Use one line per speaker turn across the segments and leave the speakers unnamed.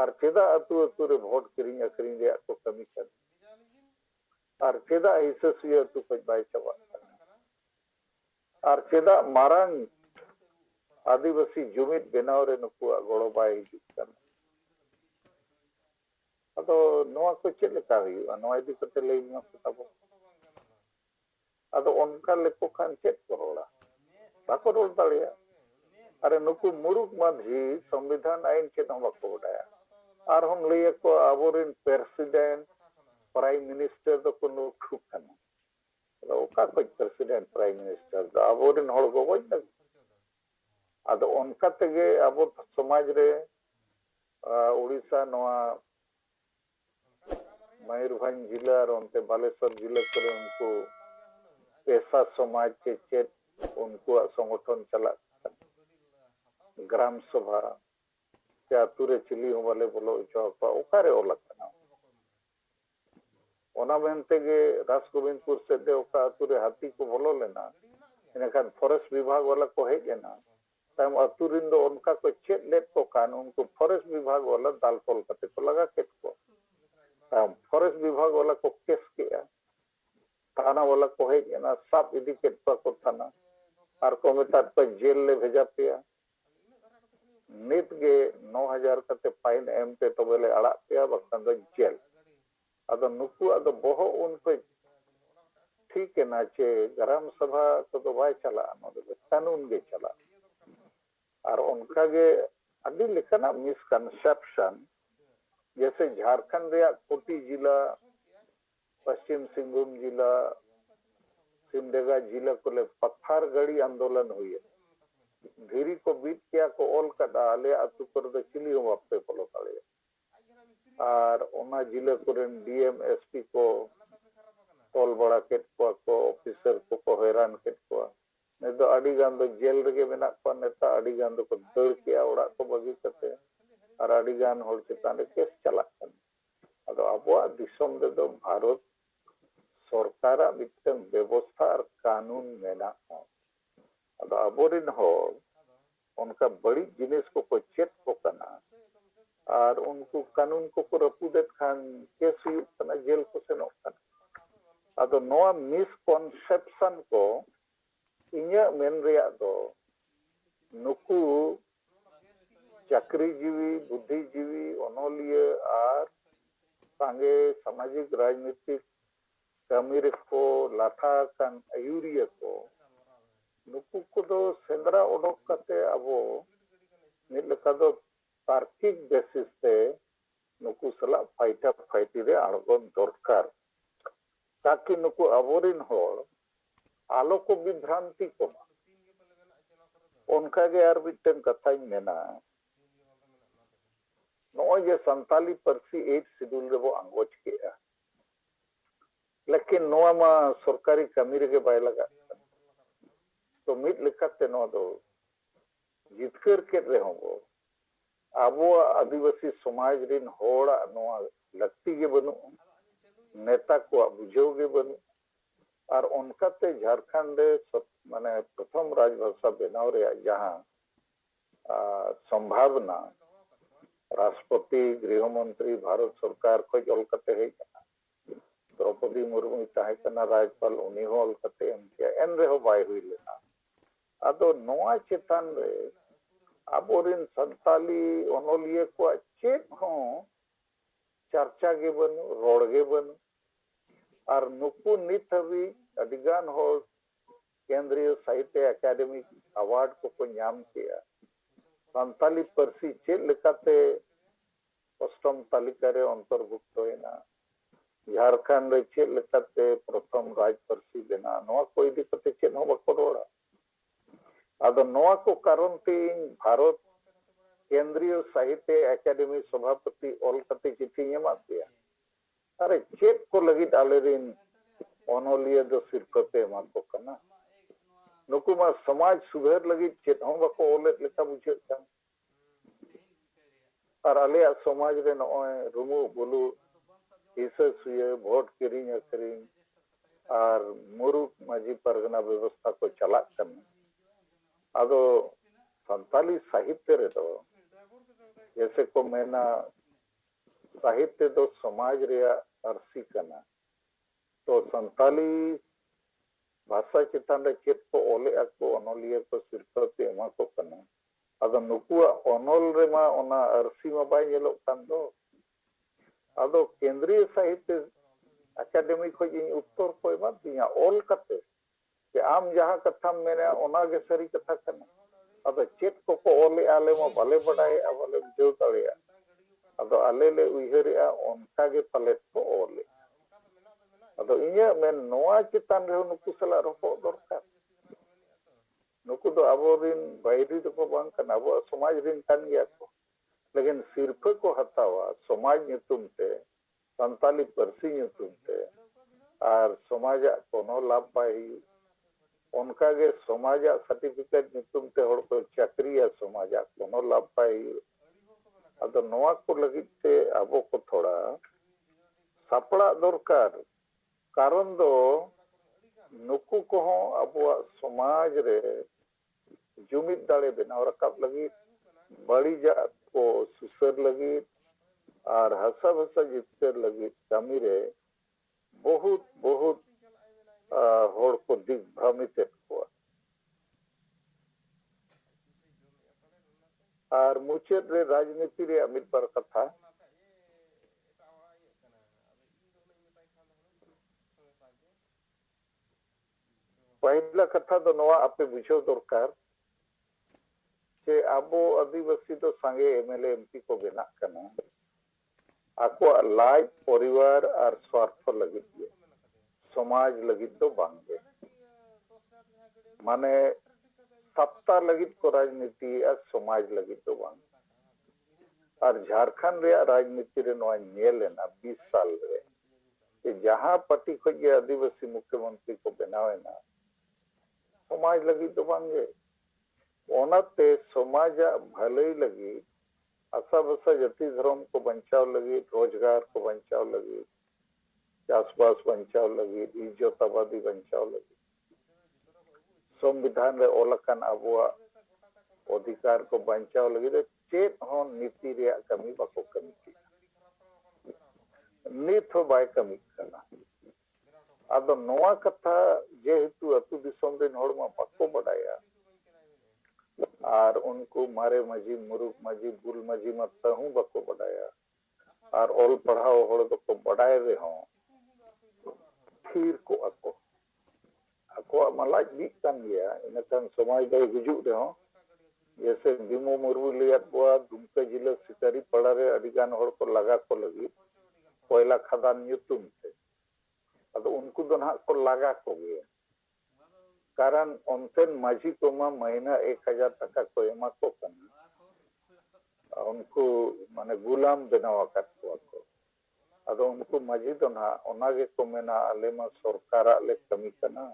और चेदा अतु अतु रे vote किरिंग occurring रे को कमी कर और चेदा हिस्सा सुया अतु को बाय चबा और चेदा मारंग आदिवासी जुमित बेनाव रे नुकु गड़ो बाय हिजुक कन अतो नोआ को चेद लेका हुआ नोआ इदी कते लई मा ताबो अतो उनका लेको खान चेद को रोड़ा बाको रोल दाड़िया अरे नुकु मुरुक माधी संविधान आइन चेद हम बाको बडाया और हम लई को आबोरिन प्रेसिडेंट प्राइम मिनिस्टर दो को नुकु खाना तो ओका को प्रेसिडेंट प्राइम मिनिस्टर दो आबोरिन हड़ गो गoj ना अदो उनका तेगे आबो समाज रे उड़ीसा नोआ मयूरभंज जिला और उनते बालेश्वर जिले करे उनको पेशा समाज के चेत उनको संगठन चला ग्राम सभा के आतुरे चिली हो वाले बोलो चौपा उकारे ओला कना ओना मेनते गे रास गोविंदपुर से दे ओका आतुरे हाथी को बोलो लेना इनखान फॉरेस्ट विभाग वाला को है ना तम अतुरिन दो उनका को चेत लेट को कानून को फॉरेस्ट विभाग वाला दाल तोल कते को लगा केट को तम फॉरेस्ट विभाग वाला को केस किया थाना वाला को है ना सब इदी केट को थाना और को मेता को जेल ले भेजा पिया नित गे 9000 कते फाइन एम पे तो बेले अड़ा पिया बखन दो जेल अदो नुकु अदो बहु उनको ठीक है ना चे ग्राम सभा तो बाय चला कानून गे चला और उनका गे अभी लेखना मिसकंसेप्शन जैसे झारखंड रे कोटी जिला पश्चिम सिंहभूम जिला सिमडेगा जिला को ले पत्थर गड़ी आंदोलन हुई धीरी को बीत किया को ओल कदा ले अतु कर दे चिली हो अपने फॉलो करे और ओना जिले कोरेन डीएम एसपी को तोल बड़ा केट को ऑफिसर को हैरान केट को ने तो अडी गान दो जेल रे मेना को नेता अडी गान दो को दौड़ किया ओड़ा को बगी करते और अडी गान होल चिताने केस चला अदो अबो दिसम दे दो भारत सरकार मिटन व्यवस्था और कानून मेना अदो अबोरिन हो उनका बड़ी जिनिस को चेक को कना और उनको कानून को रपुदेत खान केस हुई कना जेल को सेनो कना अदो नोआ मिसकंसेप्शन को इन्या मेन रिया दो नुकु चाकरी जीवी बुद्धिजीवी अनोलिया और सांगे सामाजिक राजनीतिक कमीर को लाठा कान आयुरिया को नुकु को दो सेंद्रा ओडोक कते अबो निलका दो तार्किक बेसिस से नुकु सला फाइटा फाइटी रे आड़गोन दरकार ताकि नुकु अबोरिन होड़ आलो को विभ्रांति को उनका गे यार बिटन कथा मेना नोय जे संताली परसी 8 शेड्यूल रे वो अंगोच केया लेकिन नोआ मा सरकारी कमी रे बाय लगा तो मिट लेकाते नो दो जितकर के रे होबो आबो आदिवासी समाज रिन होड़ा नोआ लगती के बनु नेता को बुझो गे बनु और उनका ते झारखंड माने प्रथम राजभाषा बेनाव रे जहां संभावना राष्ट्रपति गृह मंत्री भारत सरकार को जल कते है द्रौपदी मुर्मू चाहे कना राज्यपाल उनी होल कते एन रे हो बाय हुई लेना अदो नोआ चेतन रे आबोरिन संताली ओनोलिया को चेत हो चर्चा गे बनु रोड गे बनु और नुकु नित हवी अडिगान हो केंद्रीय साहित्य अकादमी अवार्ड को नाम किया संताली परसी चेत लेकाते अष्टम तालिका रे अंतर्भुक्त होना झारखंड रे चेत लेकाते प्रथम राज परसी बेना नोआ कोई दिक्कत चेत हो बको रोड़ा अदो नोआ को कारण तीन भारत केंद्रीय साहित्य अकादमी सभापति ओल कते चिट्ठी एमा दिया अरे चेत को लगित आलेरिन ओनोलिया दो सिरफते मा को कना नुकु मा समाज सुधार लगित चेत हो बको ओले लेका बुझे का और आले समाज रे नोय रुमु बुलु हिस्सा सुये वोट किरिंग अकरिंग और मुरुक माजी परगना व्यवस्था को चला करना अदो संताली साहित्य रे तो जैसे को मेना साहित्य दो समाज रेया अरसी कना तो संताली भाषा चितान रे चेत को ओले को अनोलिया को सिरफा पे एमा को कना अदो नुकुआ अनोल रे मा ओना अरसी मा बाय येलो कान दो अदो केंद्रीय साहित्य अकादमी को इन उत्तर को एमा दिया ओल कते कि आम जहां कथा मेने ओना गे सरी कथा कना अदो चेत को ओले आले मा भले बडाय अबले जो तड़िया अदो आले ले उइहरिया ओनका गे पले को ओले अदो इया मेन नोआ चितान रे नुकु सला रपो दरकार नुकु दो अबोरिन बायरी दो बांग कना अबो समाज रिन कान गया को लेकिन सिरफे को हतावा समाज नितुम ते संताली परसी नितुम ते और समाज कोनो लाभ पाई उनका गे समाज सर्टिफिकेट नितुम ते हड़ को चाकरी या समाज कोनो लाभ पाई अदो नोआ को लगित ते अबो को थोड़ा सापड़ा दरकार कारण दो नुकु को अबुआ समाज रे जुमिद दाड़े बनाव रकाब लगी बड़ी जात को सुसर लगी और हसा भसा जितर लगी कमी रे बहुत बहुत होड़ को दिग्भ्रमित को और मुचेद रे राजनीति रे अमित पर कथा पहला कथा दो नवा आपे बुझो दरकार जे आबो आदिवासी तो संगे एमएलए एमपी को बेना कना आको लाइफ परिवार और स्वार्थ लगित ये समाज लगित तो बांगे माने सत्ता लगित को राजनीति और समाज लगित तो बांग और झारखंड रे राजनीति रे नवा नेल ना 20 साल रे कि जहां पार्टी को ये आदिवासी मुख्यमंत्री को बनावे ना समाज लगित तो बांगे ओनाते समाज भले लगी आशा भसा जाति धर्म को बचाव लगी रोजगार को बचाव लगी चाषबास बचाव लगी इज्जत आबादी बचाव लगी संविधान रे ओलकान अबुआ अधिकार को बचाव लगी चेत हो नीति रे कमी बाको कमी की नीत हो बाय कमी करना अदो नोआ कथा जेहेतु अतु दिसोम रे नोड़ मा बाको बडाया और उनको मारे मजी मुरुक मजी बुल मजी मत हूं बाको बडाया और ओल पढ़ाओ होड़ को बडाय रे हो फिर को मलाज बीत कान गया इनकान समाज दो गुजुक रे हो जैसे बिमो मुरु लियात बुआ दुमका जिला सिकारी पड़ा रे अडिगान होड़ को लगा को लगी कोयला खदान ᱧᱩᱛᱩᱢ ते अदो उनको दो ना को लगा को गया कारण उनसेन माझी को मा महीना 1000 टका को एमा को कना उनको माने गुलाम बनावा को अदो उनको माझी दो ना ओनागे को मेना आले मा सरकारा ले कमी कना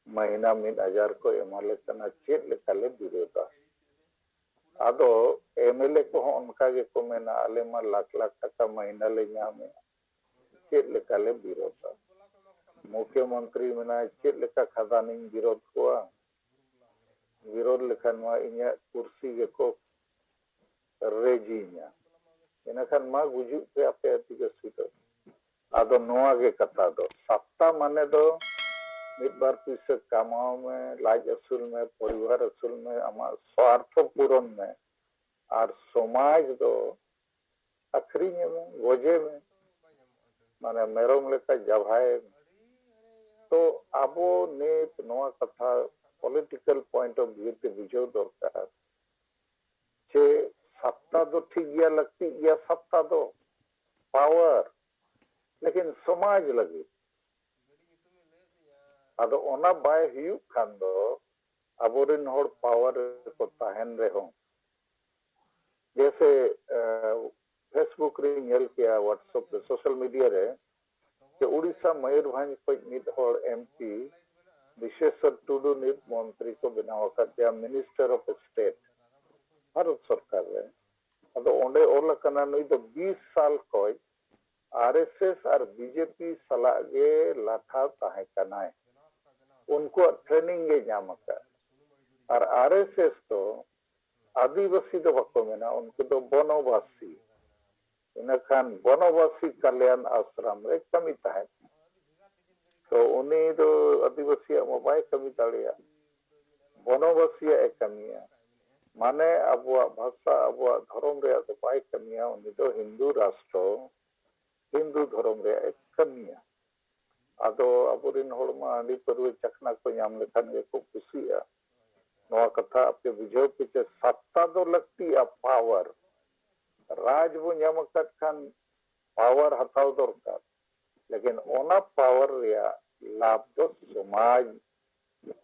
महीना 1000 को एमाले कना चेत लेकाले विरोधा अदो एमएलए को उनका गे को मेना आले मा लाख लाख टका महीना ले ᱧᱟᱢे चेत लेकाले विरोधा मुख्यमंत्री मेना चेत लेका खदानी विरोध को विरोध लेखान मा इnya कुर्सी गे को रेजीnya इनखान मा गुजु पे आपे आदिवासी दो आदो नोआ गे कथा दो सत्ता माने दो मित बार पैसे कमाओ में लाज असूल में परिवार असूल में आमा स्वार्थ पूरण में और समाज दो अखरीन में गोजे में माने मेरोम लेका जभाए तो आबो नेत नोआ कथा पॉलिटिकल पॉइंट ऑफ व्यू ते बुझो दरकार जे सत्ता दो ठीक गया लगती या सत्ता दो पावर लेकिन समाज लगी अदो ओना बाय हुयु खान दो अबोरिन होड़ पावर को ताहन रे हो जैसे फेसबुक रे नेल किया व्हाट्सएप पे सोशल मीडिया रे कि उड़ीसा मयूरभंज को मिद होड़ एमपी विशेषर टुडू नित मंत्री को बनाव करते मिनिस्टर ऑफ स्टेट भारत सरकार रे अदो ओंडे ओला कना नई तो 20 साल को आरएसएस और बीजेपी सला गे लाठा ताहे कनाय उनको ट्रेनिंग गे जामका और आरएसएस तो आदिवासी तो बको मेना उनको तो वनवासी इनखान बनवासी कल्याण आश्रम रे कमी ताहे तो उनी दो आदिवासी मोबाइल कमी दाड़िया बनवासी ए कमिया माने अबुआ भाषा अबुआ धर्म रे तो बाय कमिया उनी दो हिंदू राष्ट्र हिंदू धर्म रे कमिया आदो अबुरिन होड़मा आंडी परवे चखना को नाम लेखान गे को खुशिया नवा कथा आपके बुझाव पीछे सत्ता दो लगती है पावर राज वो नामकत खान पावर हटाव दरकार लेकिन ओना पावर रिया लाभ तो समाज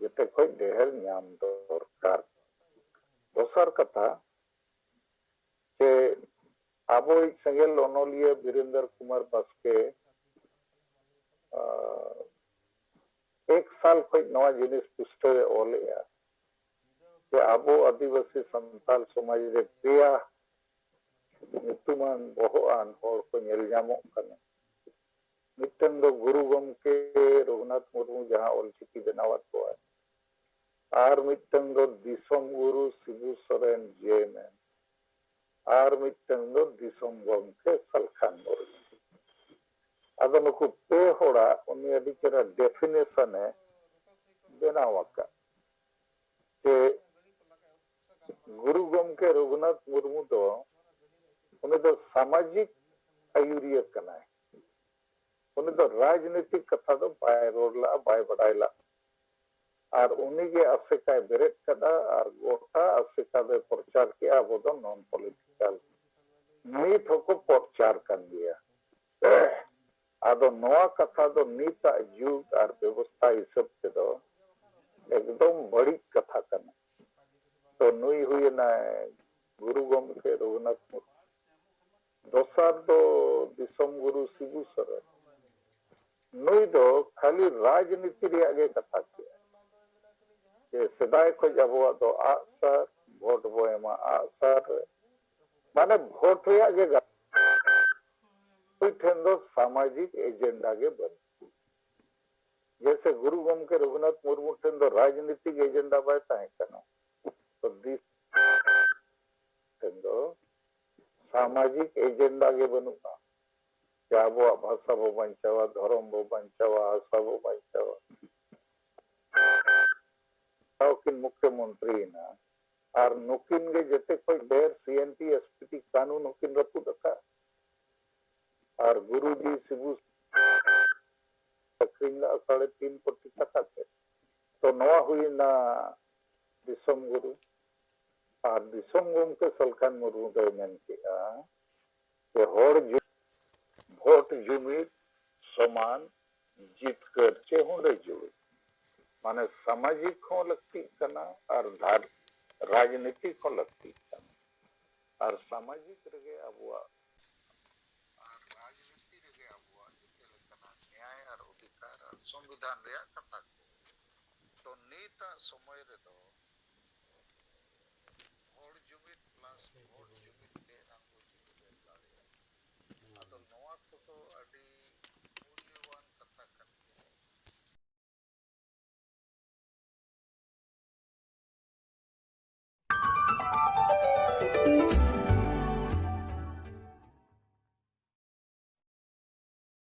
जते कोई देहर नाम दरकार दोसर कथा के आबो संगेल ओनोलिया वीरेंद्र कुमार बास्के एक साल कोई नवा जिनिस पुस्तक ओलिया के आबो आदिवासी संताल समाज रे पेया नितुमान बोहोआन होर को नेल जामोक कने मिटन दो गुरु गमके रघुनाथ मुर्मू जहां ऑलचिकी बनावत को है आर मिटन दो दिसोम गुरु शिबू सोरेन जेएमएन आर मिटन दो दिसोम गमके सलखान मुर्मू आदो नुकु पे होड़ा उन्नी अडी चेरा डेफिनेशन है बनावका के गुरु गमके रघुनाथ मुर्मू दो उन्हें तो सामाजिक आयुरिया कना है उन्हें तो राजनीतिक कथा दो बाय रोडला बाय बडाइला और उन्हीं के अफ्रीका बेरेट कदा और गोटा अफ्रीका दे प्रचार किया वो तो नॉन पॉलिटिकल नीत को प्रचार कर दिया आदो नवा कथा दो नीता युग और व्यवस्था हिसाब से दो एकदम बड़ी कथा करना तो नुई हुई ना गुरु गमके रघुनाथ मुर्मू दोसर दो दिसम गुरु शिबू सोरेन नुई दो खाली राजनीति रे आगे कथा किया जे सदाय को जबवा दो आसर वोट बोएमा आसर माने वोट रे आगे कोई ठेन दो सामाजिक एजेंडा के बन जैसे गुरु गमके रघुनाथ मुर्मू ठेन दो राजनीतिक एजेंडा बाय ताहे कना तो दिस ठेन दो सामाजिक एजेंडा के बनुका क्या वो भाषा वो बंचावा धर्म वो बंचावा आशा वो बंचावा किन मुख्यमंत्री ना और नुकिन के जैसे कोई देर सीएनटी एसपीटी कानून नुकिन रखू रखा और गुरुजी शिबू सक्रिंगा 3.5 कोटी टका थे तो नवा हुई ना दिसम गुरु और दिसम गुम के सलखान मुर्मू दे मेन किया के होड़ वोट जुमिर समान जीत कर चे होंडे जुड़ माने सामाजिक हो लगती कना और धार राजनीतिक हो लगती कना और सामाजिक रगे अबुआ और राजनीति रगे अबुआ जिते कना न्याय और अधिकार और संविधान रे कथा तो नीता समय रे दो